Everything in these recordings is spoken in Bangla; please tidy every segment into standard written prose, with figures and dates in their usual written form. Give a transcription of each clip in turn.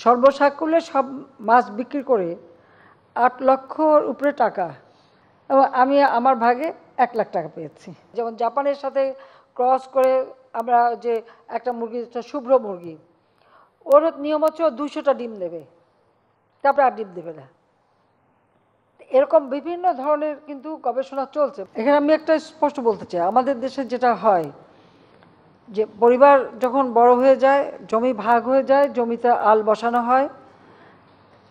সর্বসাকুল্যে সব মাছ বিক্রি করে ৮ লক্ষর উপরে টাকা, এবং আমি আমার ভাগে ১ লাখ টাকা পেয়েছি। যেমন জাপানের সাথে ক্রস করে আমরা যে একটা মুরগি, শুভ্র মুরগি, ওর নিয়ম হচ্ছে ২০০টা ডিম দেবে, তারপরে আর ডিম দেবে না। এরকম বিভিন্ন ধরনের কিন্তু গবেষণা চলছে। এখানে আমি একটা স্পষ্ট বলতে চাই, আমাদের দেশে যেটা হয় যে পরিবার যখন বড় হয়ে যায়, জমি ভাগ হয়ে যায়, জমিতে আল বসানো হয়,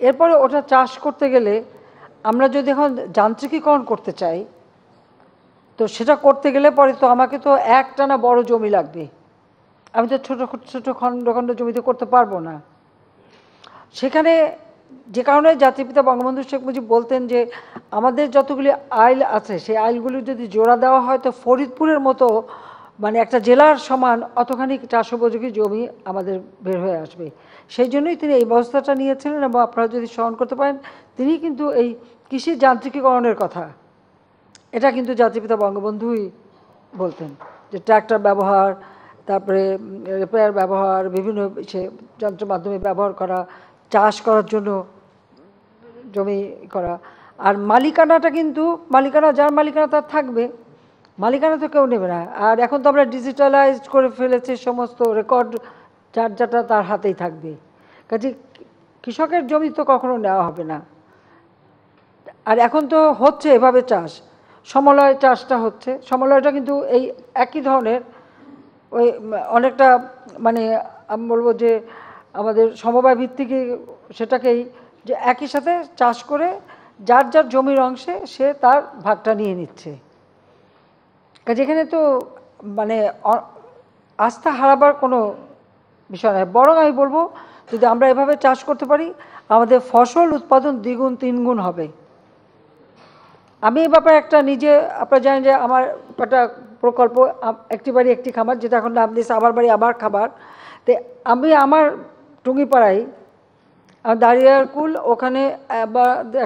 এরপরে ওটা চাষ করতে গেলে আমরা যদি এখন যান্ত্রিকীকরণ করতে চাই, তো সেটা করতে গেলে পরে তো আমাকে তো একটানা বড় জমি লাগবে, আমি তো ছোটো ছোটো খণ্ড খণ্ড জমিতে করতে পারবো না। সেখানে যে কারণে জাতিপিতা বঙ্গবন্ধু শেখ মুজিব বলতেন যে আমাদের যতগুলি আইল আছে সেই আইলগুলি যদি জোড়া দেওয়া হয় তো ফরিদপুরের মতো মানে একটা জেলার সমান অতখানি চাষোপযোগী জমি আমাদের বের হয়ে আসবে। সেই জন্যই তিনি এই ব্যবস্থাটা নিয়েছিলেন, এবং আপনারা যদি স্মরণ করতে পারেন তিনি কিন্তু এই কৃষি যান্ত্রিকীকরণের কথা, এটা কিন্তু জাতিপিতা বঙ্গবন্ধুই বলতেন যে ট্র্যাক্টর ব্যবহার, তারপরে রিপেয়ার ব্যবহার, বিভিন্ন সে যন্ত্রের মাধ্যমে ব্যবহার করা, চাষ করার জন্য জমি করা। আর মালিকানাটা কিন্তু মালিকানা যার মালিকানা তার থাকবে, মালিকানা তো কেউ নেবে না। আর এখন তো আমরা ডিজিটালাইজড করে ফেলেছি, সমস্ত রেকর্ড যার যাটা তার হাতেই থাকবে, কাজে কৃষকের জমি তো কখনো নেওয়া হবে না। আর এখন তো হচ্ছে এভাবে চাষ, সমলয় চাষটা হচ্ছে, সমলয়টা কিন্তু এই একই ধরনের, ওই অনেকটা মানে আমি বলবো যে আমাদের সমবায় ভিত্তিক সেটাকেই, যে একই সাথে চাষ করে যার যার জমির অংশে সে তার ভাগটা নিয়ে নিচ্ছে। কাজে এখানে তো মানে আস্থা হারাবার কোনো বিষয় নয়, বরং আমি বলবো যদি আমরা এভাবে চাষ করতে পারি আমাদের ফসল উৎপাদন দ্বিগুণ তিনগুণ হবে। আমি এই ব্যাপারে একটা নিজে, আপনারা জানেন যে আমার একটা প্রকল্প একটি বাড়ি একটি খামার, যেটা এখন নাম দিয়েছে আমার বাড়ি আমার খাবার। তো আমি আমার টুঙ্গিপাড়ায় দাঁড়িয়ারকুল ওখানে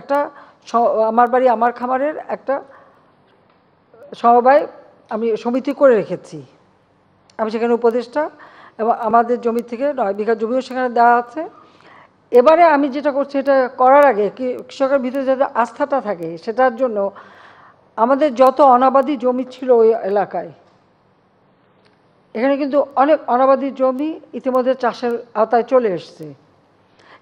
একটা আমার বাড়ি আমার খামারের একটা সমবায় আমি সমিতি করে রেখেছি, আমি সেখানে উপদেষ্টা, এবং আমাদের জমি থেকে 9 বিঘা জমিও সেখানে দেওয়া আছে। এবারে আমি যেটা করছি, এটা করার আগে কৃষকের ভিতরে যাতে আস্থাটা থাকে সেটার জন্য আমাদের যত অনাবাদি জমি ছিল ওই এলাকায়, এখানে কিন্তু অনেক অনাবাদি জমি ইতিমধ্যে চাষের আওতায় চলে এসছে।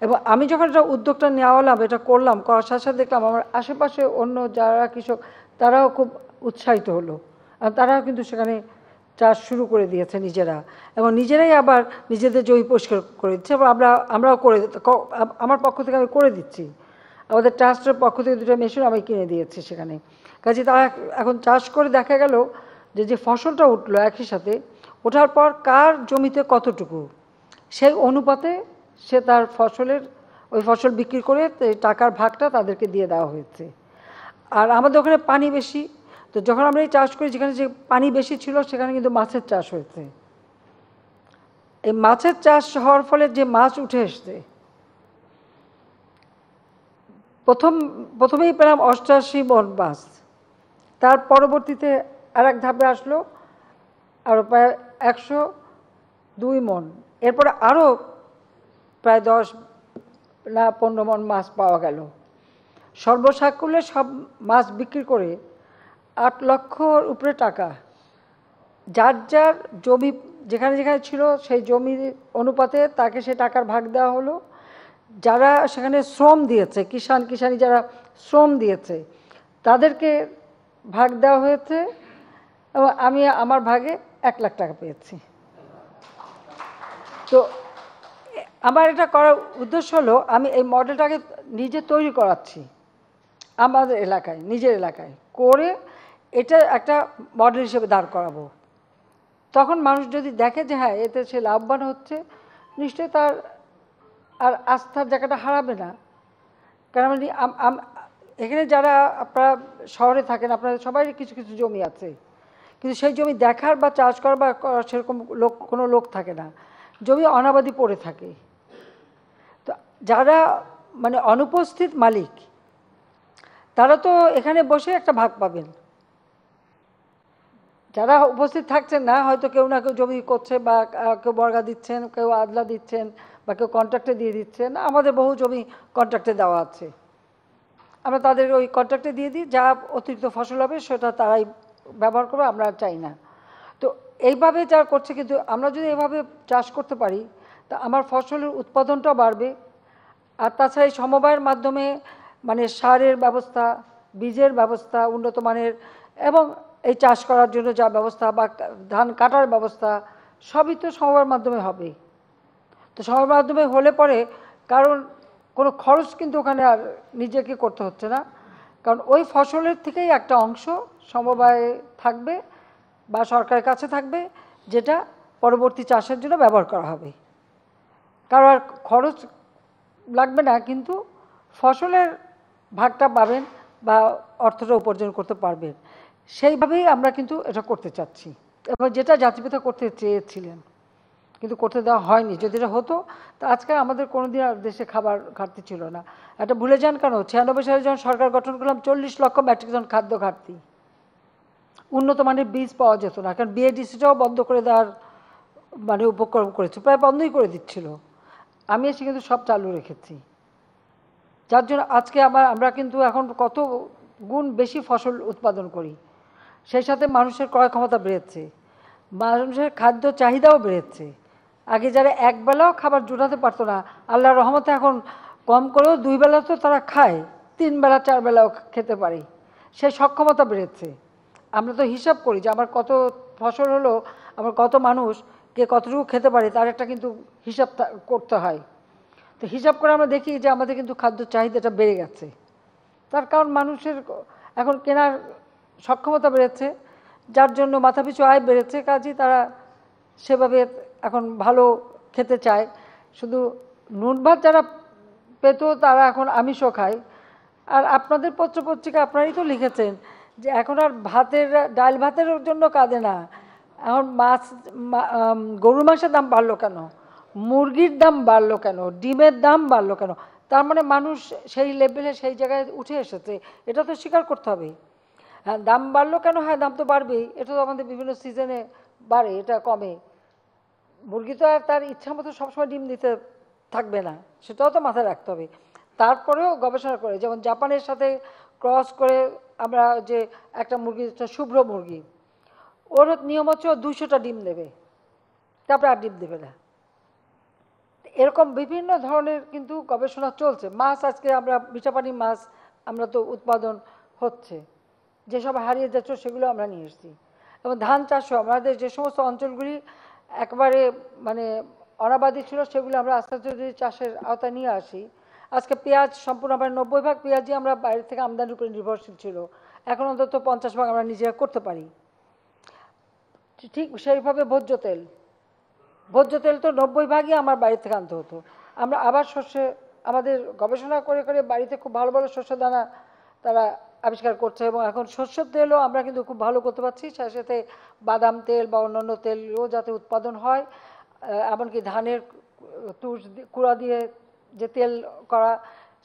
এবং আমি যখন এটা উদ্যোগটা নেওয়ালাম, এটা করলাম, করার সাথে সাথে দেখলাম আমার আশেপাশে অন্য যারা কৃষক তারাও খুব উৎসাহিত হলো, আর তারাও কিন্তু সেখানে চাষ শুরু করে দিয়েছে নিজেরা, এবং নিজেরাই আবার নিজেদের জমি পরিষ্কার করে দিচ্ছে, এবং আমরাও করে, আমার পক্ষ থেকে আমি করে দিচ্ছি, আমাদের ট্রাস্টের পক্ষ থেকে 2টা মেশিন আমি কিনে দিয়েছি সেখানে। কাজে তারা এখন চাষ করে দেখা গেল যে ফসলটা উঠলো একই সাথে, ওঠার পর কার জমিতে কতটুকু সেই অনুপাতে সে তার ফসলের ওই ফসল বিক্রি করে টাকার ভাগটা তাদেরকে দিয়ে দেওয়া হয়েছে। আর আমাদের ওখানে পানি বেশি, তো যখন আমরা এই চাষ করি যেখানে যে পানি বেশি ছিল সেখানে কিন্তু মাছের চাষ হয়েছে। এই মাছের চাষ হওয়ার ফলে যে মাছ উঠে এসছে, প্রথমেই পেলাম 88 মণ মাছ, তার পরবর্তীতে আর এক ধাপে আসলো আরও প্রায় 102 মণ, এরপরে আরও প্রায় 10 না 15 মণ মাছ পাওয়া গেল। সর্বসাকুল্যে সব মাছ বিক্রি করে 8 লক্ষর উপরে টাকা, যার যার জমি যেখানে যেখানে ছিল সেই জমির অনুপাতে তাকে সে টাকার ভাগ দেওয়া হলো। যারা সেখানে শ্রম দিয়েছে, কিষাণী যারা শ্রম দিয়েছে তাদেরকে ভাগ দেওয়া হয়েছে, এবং আমি আমার ভাগে 1 লাখ টাকা পেয়েছি। তো আমার এটা করার উদ্দেশ্য হলো আমি এই মডেলটাকে নিজে তৈরি করাচ্ছি আমাদের এলাকায়, নিজের এলাকায় করে এটা একটা মডেল হিসেবে দাঁড় করাবো। তখন মানুষ যদি দেখে যে হ্যাঁ এতে সে লাভবান হচ্ছে, নিশ্চয়ই তার আর আস্থার জায়গাটা হারাবে না। কারণ এখানে যারা আপনারা শহরে থাকেন আপনাদের সবারই কিছু কিছু জমি আছে, কিন্তু সেই জমি দেখার বা চাষ করার বা সেরকম কোনো লোক থাকে না, জমি অনাবাদি পড়ে থাকে। তো যারা মানে অনুপস্থিত মালিক তারা তো এখানে বসে একটা ভাগ পাবেন, যারা উপস্থিত থাকছেন না, হয়তো কেউ না কেউ জমি করছে বা কেউ বর্গা দিচ্ছেন, কেউ আদলা দিচ্ছেন বা কেউ কন্ট্রাক্টে দিয়ে দিচ্ছে না, আমাদের বহু জমি কন্ট্রাক্টে দেওয়া আছে, আমরা তাদের ওই কন্ট্রাক্টে দিয়ে দিই, যা অতিরিক্ত ফসল হবে সেটা তারাই ব্যবহার করবে, আমরা চাই না। তো এইভাবে যা করছে, কিন্তু আমরা যদি এভাবে চাষ করতে পারি তা আমার ফসলের উৎপাদনটা বাড়বে। আর তাছাড়া এই সমবায়ের মাধ্যমে মানে সারের ব্যবস্থা, বীজের ব্যবস্থা উন্নত মানের, এবং এই চাষ করার জন্য যা ব্যবস্থা বা ধান কাটার ব্যবস্থা, সবই তো সমবায়ের মাধ্যমে হবে। তো সমবায়ের মাধ্যমে হলে পরে কারণ কোনো খরচ কিন্তু ওখানে আর নিজেকে করতে হচ্ছে না, কারণ ওই ফসলের থেকেই একটা অংশ সমবায়ে থাকবে বা সরকারের কাছে থাকবে, যেটা পরবর্তী চাষের জন্য ব্যবহার করা হবে। কারো আর খরচ লাগবে না, কিন্তু ফসলের ভাগটা পাবেন বা অর্থটা উপার্জন করতে পারবেন। সেইভাবেই আমরা কিন্তু এটা করতে চাচ্ছি, এবং যেটা জাতিপিতা করতে চেয়েছিলেন কিন্তু করতে দেওয়া হয়নি। যদি এটা হতো তা আজকে আমাদের কোনোদিন আর দেশে খাবার ঘাটতি ছিল না। এটা ভুলে যান কেন, 96 সালে যখন সরকার গঠন করলাম 40 লক্ষ মেট্রিক টন খাদ্য ঘাটতি, উন্নত মানের বীজ পাওয়া যেত না, কারণ বিএডিসিটাও বন্ধ করে দেওয়ার মানে উপক্রম করেছে, প্রায় বন্ধই করে দিচ্ছিল। আমি এসে কিন্তু সব চালু রেখেছি, যার জন্য আজকে আমরা কিন্তু এখন কত গুণ বেশি ফসল উৎপাদন করি। সেই সাথে মানুষের ক্রয় ক্ষমতা বেড়েছে, মানুষের খাদ্য চাহিদাও বেড়েছে। আগে যারা একবেলাও খাবার জোটাতে পারতো না, আল্লাহর রহমতে এখন কম করেও 2 বেলা তো তারা খায়, 3 বেলা 4 বেলাও খেতে পারে, সেই সক্ষমতা বেড়েছে। আমরা তো হিসাব করি যে আমার কত ফসল হলো, আমার কত মানুষ কে কতটুকু খেতে পারে, তার একটা কিন্তু হিসাব করতে হয়। তো হিসাব করে আমরা দেখি যে আমাদের কিন্তু খাদ্য চাহিদাটা বেড়ে গেছে। তার কারণ মানুষের এখন কেনার সক্ষমতা বেড়েছে, যার জন্য মাথাপিছু আয় বেড়েছে, কাজেই তারা সেভাবে এখন ভালো খেতে চায়। শুধু নুন ভাত যারা পেত তারা এখন আমিষও খায়। আর আপনাদের পত্রপত্রিকা আপনারাই তো লিখেছেন যে এখন আর ডাল ভাতের জন্য কাঁদে না, এখন গরুর মাংসের দাম বাড়লো কেন, মুরগির দাম বাড়লো কেন, ডিমের দাম বাড়লো কেন। তার মানে মানুষ সেই লেভেলে সেই জায়গায় উঠে এসেছে, এটা তো স্বীকার করতে হবে। হ্যাঁ, দাম বাড়লো কেন, হ্যাঁ দাম তো বাড়বেই, এটা তো আমাদের বিভিন্ন সিজনে বাড়ে, এটা কমে। মুরগি তো আর তার ইচ্ছা মতো সবসময় ডিম দিতে থাকবে না, সেটাও তো মাথায় রাখতে হবে। তারপরেও গবেষণা করে, যেমন জাপানের সাথে ক্রস করে আমরা যে একটা মুরগি, শুভ্র মুরগি, ওর নিয়ম হচ্ছে 200টা ডিম দেবে, তারপরে আর ডিম দেবে না। এরকম বিভিন্ন ধরনের কিন্তু গবেষণা চলছে। মাছ, আজকে আমরা মিঠাপানি মাছ আমরা তো উৎপাদন হচ্ছে, যেসব হারিয়ে যাচ্ছে সেগুলো আমরা নিয়ে এসেছি। এবং ধান চাষও আমাদের যে সমস্ত অঞ্চলগুলি একবারে মানে অনাবাদি ছিল, সেগুলো আমরা আস্তে আস্তে যদি চাষের আওতায় নিয়ে আসি। আজকে পেঁয়াজ সম্পূর্ণ আমরা 90% পেঁয়াজই আমরা বাইরে থেকে আমদানির উপরে নির্ভরশীল ছিল, এখন অন্তত 50% আমরা নিজেরা করতে পারি। ঠিক সেইভাবে ভোজ্য তেল তো 90% আমার বাড়ি থেকে আনতে হতো। আমরা আবার আমাদের গবেষণা করে করে বাড়িতে খুব ভালো ভালো শস্য দানা তারা আবিষ্কার করছে, এবং এখন শস্যের তেলও আমরা কিন্তু খুব ভালো করতে পারছি। সাথে সাথে বাদাম তেল বা অন্যান্য তেলও যাতে উৎপাদন হয়, এমনকি ধানের তুষ কুড়া দিয়ে যে তেল করা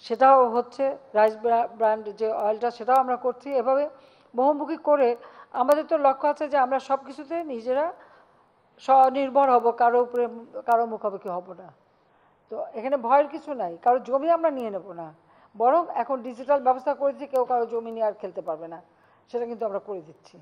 সেটাও হচ্ছে, রাইস ব্র্যান্ড যে অয়েলটা সেটাও আমরা করছি। এভাবে বহুমুখী করে আমাদের তো লক্ষ্য আছে যে আমরা সব কিছুতে নিজেরা স্বনির্ভর হব, কারো উপরে কারো মুখামুখি হব না। তো এখানে ভয়ের কিছু নাই, কারো জমি আমরা নিয়ে নেব না, বরং এখন ডিজিটাল ব্যবস্থা করেছি, কেউ কারো জমি নিয়ে আর খেলতে পারবে না, সেটা কিন্তু আমরা করে দিচ্ছি।